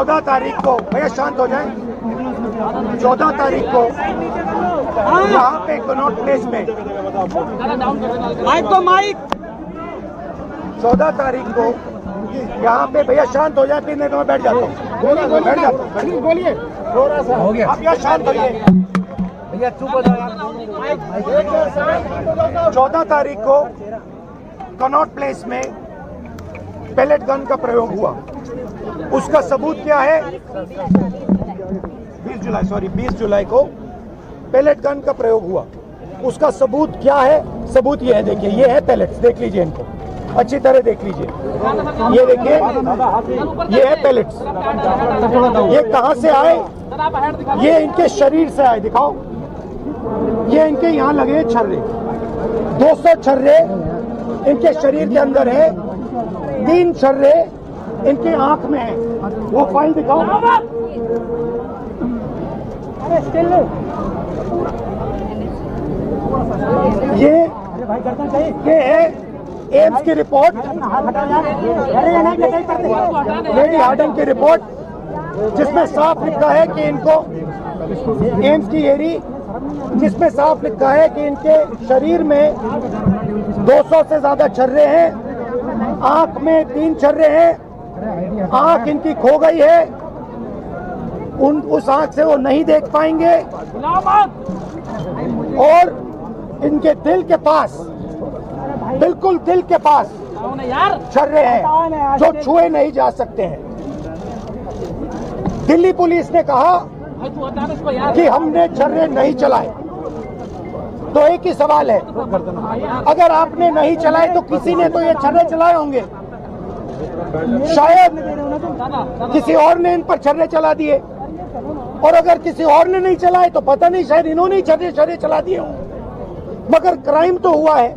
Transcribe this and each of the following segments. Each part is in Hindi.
14 तारीख को, भैया शांत हो जाए, 14 तारीख को यहाँ पे कनॉट प्लेस में, माइक 14 तारीख को यहाँ पे, भैया शांत हो जाए, फिर नहीं तो मैं बैठ जाता हूँ, बैठ जाता हूँ, बोलिए थोड़ा सा हो गया, आप यहाँ शांत होइए भैया, चुप हो जाए। 14 तारीख को कनॉट प्लेस में पेलेट गन का प्रयोग हुआ, उसका सबूत क्या है? 20 जुलाई को पेलेट गन का प्रयोग हुआ, उसका सबूत क्या है? सबूत ये है, देखिए ये है पेलेट्स, देख लीजिए इनको अच्छी तरह देख लीजिए, ये देखिए ये है पेलेट्स, ये कहां से आए? ये इनके शरीर से आए, दिखाओ, ये इनके यहाँ लगे छर्रे, 200 छर्रे इनके शरीर के अंदर है, 3 छर्रे इनके आंख में है, वो फाइल दिखाओ। ये है एम्स की रिपोर्ट, लेडी हार्डन की रिपोर्ट, जिसमें साफ लिखा है कि इनको एम्स की एरी, जिसमें साफ लिखा है कि इनके शरीर में 200 से ज्यादा छर्रे हैं, आंख में 3 छर्रे हैं, आंख इनकी खो गई है, उस आंख से वो नहीं देख पाएंगे, और इनके दिल के पास, बिल्कुल दिल के पास छर्रे हैं जो छुए नहीं जा सकते हैं। दिल्ली पुलिस ने कहा कि हमने छर्रे नहीं चलाए, तो एक ही सवाल है, अगर आपने नहीं चलाए तो किसी ने तो ये छर्रे चलाए होंगे, शायद किसी और ने इन पर छर्रे चला दिए, और अगर किसी और ने नहीं चलाए तो पता नहीं, शायद इन्होंने ही छर्रे चला दिए हों, मगर क्राइम तो हुआ है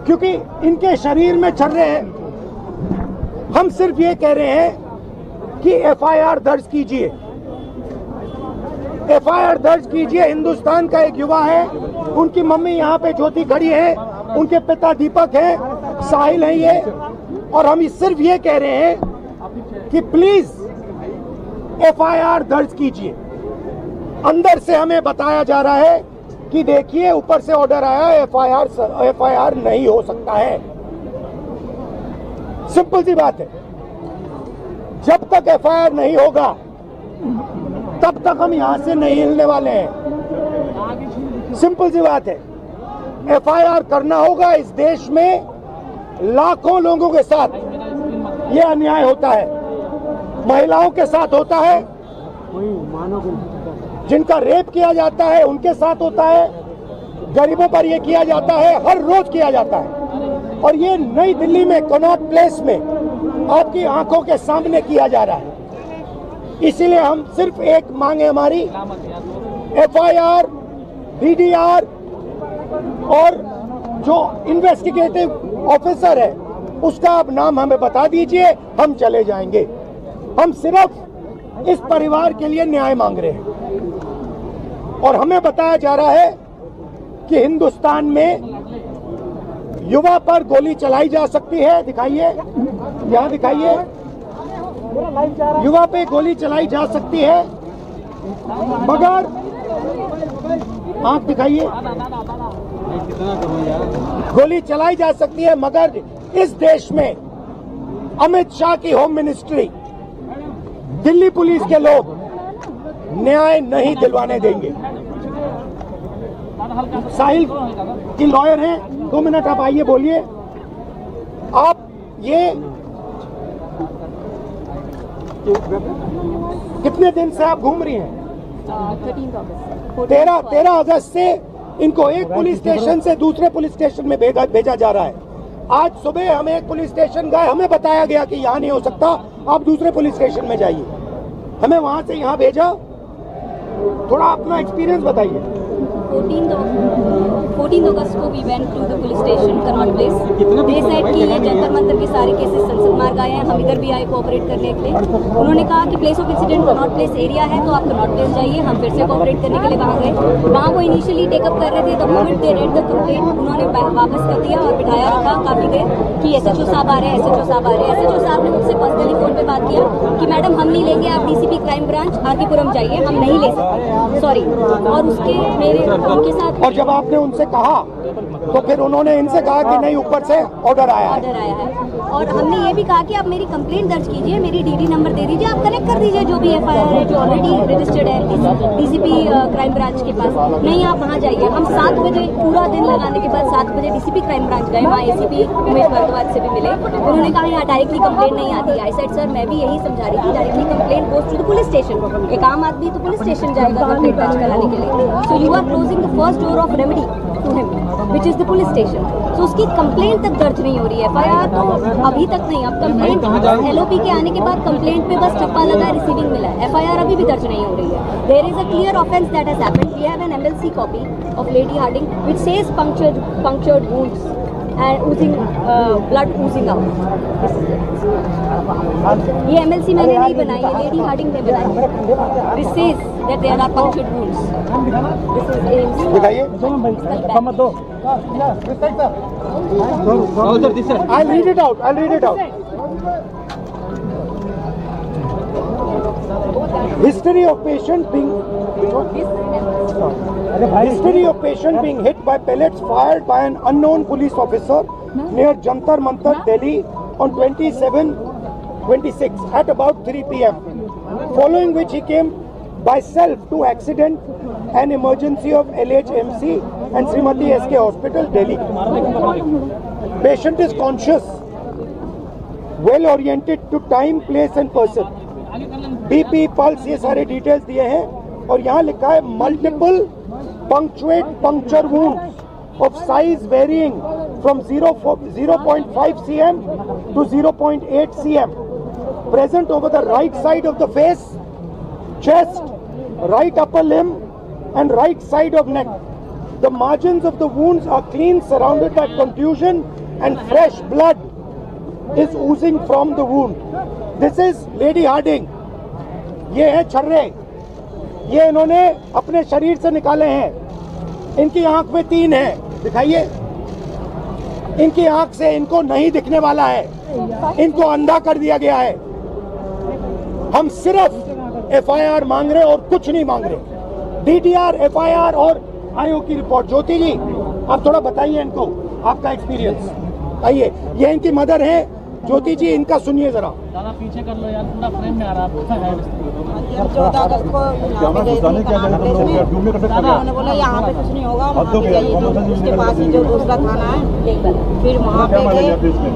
क्योंकि इनके शरीर में छर्रे हैं। हम सिर्फ ये कह रहे हैं कि एफआईआर दर्ज कीजिए, एफआईआर दर्ज कीजिए। हिंदुस्तान का एक युवा है, उनकी मम्मी यहाँ पे ज्योति खड़ी है, उनके पिता दीपक हैं, साहिल है ये, और हम सिर्फ ये कह रहे हैं कि प्लीज एफआईआर दर्ज कीजिए। अंदर से हमें बताया जा रहा है कि देखिए ऊपर से ऑर्डर आया, एफआईआर नहीं हो सकता है। सिंपल सी बात है, जब तक एफआईआर नहीं होगा तब तक हम यहां से नहीं हिलने वाले हैं। सिंपल सी बात है, एफआईआर करना होगा। इस देश में लाखों लोगों के साथ ये अन्याय होता है, महिलाओं के साथ होता है, जिनका रेप किया जाता है उनके साथ होता है, गरीबों पर ये किया जाता है, हर रोज किया जाता है, और ये नई दिल्ली में कनॉट प्लेस में आपकी आंखों के सामने किया जा रहा है। इसीलिए हम सिर्फ एक मांग है हमारी, एफआईआर, डीडीआर, और जो इन्वेस्टिगेटिव ऑफिसर है उसका आप नाम हमें बता दीजिए, हम चले जाएंगे। हम सिर्फ इस परिवार के लिए न्याय मांग रहे हैं, और हमें बताया जा रहा है कि हिंदुस्तान में युवा पर गोली चलाई जा सकती है। दिखाइए, यहाँ दिखाइए, युवा पे गोली चलाई जा सकती है, मगर आंख दिखाइए, गोली चलाई जा सकती है, मगर इस देश में अमित शाह की होम मिनिस्ट्री, दिल्ली पुलिस के लोग न्याय नहीं दिलवाने देंगे। साहिल की लॉयर हैं, 2 मिनट आप आइए, बोलिए। आप ये कितने दिन से आप घूम रही हैं? 13 अगस्त से इनको एक पुलिस स्टेशन से दूसरे पुलिस स्टेशन में भेजा जा रहा है। आज सुबह हम एक पुलिस स्टेशन गए, हमें बताया गया कि यहाँ नहीं हो सकता, आप दूसरे पुलिस स्टेशन में जाइए। हमें वहां से यहाँ भेजा। थोड़ा अपना एक्सपीरियंस बताइए। 14 अगस्त को we went to the police station Connaught Place. They said कि ये जंतर मंतर के सारे केसेस संसद मार्ग आए हैं, हम इधर भी आए कोऑपरेट करने के लिए। उन्होंने कहा कि place of incident Connaught place area है, तो आप कनॉट प्लेस जाइए। हम फिर से कोऑपरेट करने के लिए वहाँ गए। वहाँ वो इनिशियली टेकअप कर रहे थे। The moment they read the complaint, उन्होंने वापस कर दिया और बिठाया रखा काफी देर कि SHO साहब आ रहे हैं, SHO साहब आ रहे हैं। SHO साहब ने मुझसे पर्सनली फोन पे बात किया कि मैडम हम नहीं लेंगे, आप DCP क्राइम ब्रांच आरकेपुरम जाइए, हम नहीं ले सकते, सॉरी। और उसके मेरे उनके साथ, और जब आपने उनसे कहा तो फिर उन्होंने इनसे कहा कि नहीं, ऊपर से ऑर्डर आया है। और हमने ये भी कहा कि आप मेरी कंप्लेंट दर्ज कीजिए, मेरी DD नंबर दे दीजिए, आप कनेक्ट कर दीजिए जो भी FIR है जो ऑलरेडी रजिस्टर्ड है DCP क्राइम ब्रांच के पास। नहीं, आप वहाँ जाइए। हम 7 बजे पूरा दिन लगाने के बाद 7 बजे DCP क्राइम ब्रांच गए। वहाँ ACP उमेश भारद्वाज से भी मिले। उन्होंने कहा यहाँ डायरेक्टली कंप्लेंट नहीं आती। आई सेड सर, मैं भी यही समझा रही थी, directly complaint goes to the police station. एक आम आदमी तो पुलिस स्टेशन जाएगा कंप्लेंट दर्ज कराने के लिए। So you are closing the first door of remedy to him which is the police station. तो उसकी कंप्लेंट तक दर्ज नहीं हो रही है। FIR तो अभी तक नहीं। अब कंप्लेंट LOP के आने के बाद कंप्लेंट पे बस ठप्पा लगा, रिसीविंग मिला है। FIR अभी भी दर्ज नहीं हो रही है। There is a clear offence that has happened. We have an MLC copy of Lady Hardinge which says punctured wounds and oozing blood oozing out. ये MLC मैंने नहीं बनाई, ये लेडी हार्डिंग ने बनाई। This says that there are punctured wounds. This is AMC. दिखाइए। I'll read it out. History of patient being hit by pellets fired by an unknown police officer near Jantar Mantar, Delhi on 27/26 at about 3 p.m. Following which he came by self to accident and emergency of LHMC and Srimati SK Hospital, Delhi. Patient is conscious, well oriented to time, place and person. BP, pulse, ये सारे डिटेल्स दिए हैं। और यहाँ लिखा है multiple punctuate puncture wounds of size varying from 0.5 cm to 0.8 cm present over the right side of the face, chest, right upper limb and right side of neck. The margins of the wounds are clean, surrounded by contusion and fresh blood is oozing from the wound. This is Lady Harding. ये है छर्रे, ये इन्होंने अपने शरीर से निकाले हैं। इनकी आंख में 3 है, दिखाइए। इनकी आंख से इनको नहीं दिखने वाला है, इनको अंधा कर दिया गया है। हम सिर्फ FIR मांग रहे और कुछ नहीं मांग रहे। DDR, FIR और IO की रिपोर्ट। ज्योति जी, आप थोड़ा बताइए इनको आपका एक्सपीरियंस। आइए, ये इनकी मदर है ज्योति जी, इनका सुनिए जरा। पीछे कर लो यार, पूरा फ्रेम में आ रहा है। 14 अगस्त को यहाँ पे गई थी कनाट प्लेस में। उन्होंने बोला यहाँ पे कुछ नहीं होगा, वहाँ पे गई तो उसके पास ही जो दूसरा थाना है, फिर वहाँ पे गए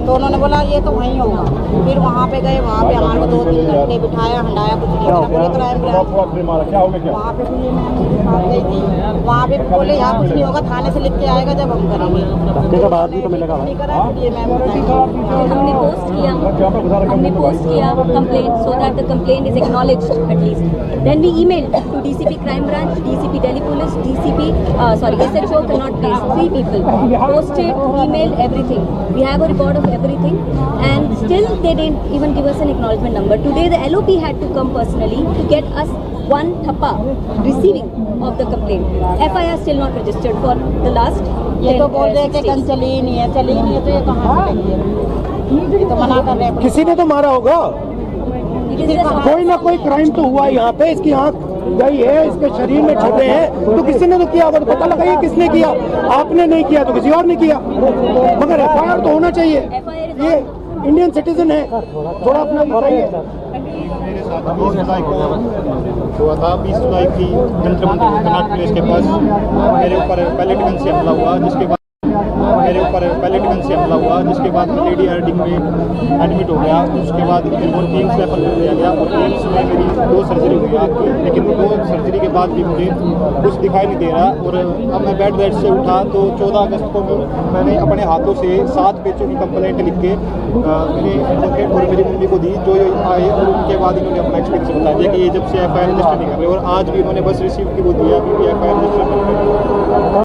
तो उन्होंने बोला ये तो वहीं होगा। फिर वहाँ पे गए, वहाँ पे हमारे को 2-3 घंटे बिठाया, हंडाया, कुछ नहीं करा। पूरे क्राइम ब्रांच वहाँ पे भी मैं साथ गई थी। वहाँ पे बोले यहाँ कुछ नहीं होगा, थाने से लिख के आएगा जब हम करेंगे। नहीं करा, ये मैं हमने पोस्ट किया complaint so that the complaint is acknowledged at least. Then we emailed to DCP Crime Branch, DCP Delhi Police, SHO Cannot Place, 3 people. Posted, emailed, everything. We have a record of everything and still they didn't even give us an acknowledgement number. Today the LOP had to come personally to get us one thappa receiving of the complaint. FIR still not registered for the last 10 ये तो बोल रहे थे कल चली ही नहीं है तो ये कहाँ से लेंगे? तो मना कर रहे हैं। किसी ने तो मारा होगा, कोई ना कोई क्राइम तो हुआ यहाँ पे। इसकी आंख गई है, इसके शरीर में छर्रे हैं, तो किसी ने तो किया होगा। तो पता लगाइए किसने किया। आपने नहीं किया तो किसी और ने किया, मगर FIR तो होना चाहिए। ये इंडियन सिटीजन है, थोड़ा अपना बताइए। 20 जुलाई की जंतर मंतर कनाट प्लेस के पास मेरे ऊपर पैलेट गन से हमला हुआ, जिसके बाद मेरे ऊपर पैलेट गन से हमला हुआ, जिसके बाद मैं लेडी एडिंग में एडमिट हो गया। उसके बाद मेरे को एम्स रेफर कर दिया गया और एम्स में मेरी 2 सर्जरी हुई आँख की, लेकिन 2 सर्जरी के बाद भी मुझे कुछ दिखाई नहीं दे रहा। और अब मैं बेड रेस्ट से उठा तो 14 अगस्त को मैंने अपने हाथों से 7 पेजों की कंप्लेंट लिख के मेरे एडवोकेट और मेरी मम्मी को दी, जो आए और उनके बाद इन्होंने अपना एक्सपीरियंस बताया कि ये जब से FIR रजिस्टर नहीं कर रहे, और आज भी उन्होंने बस रिसीव की वो दिया, अभी भी FIR रजिस्टर नहीं कर रहे।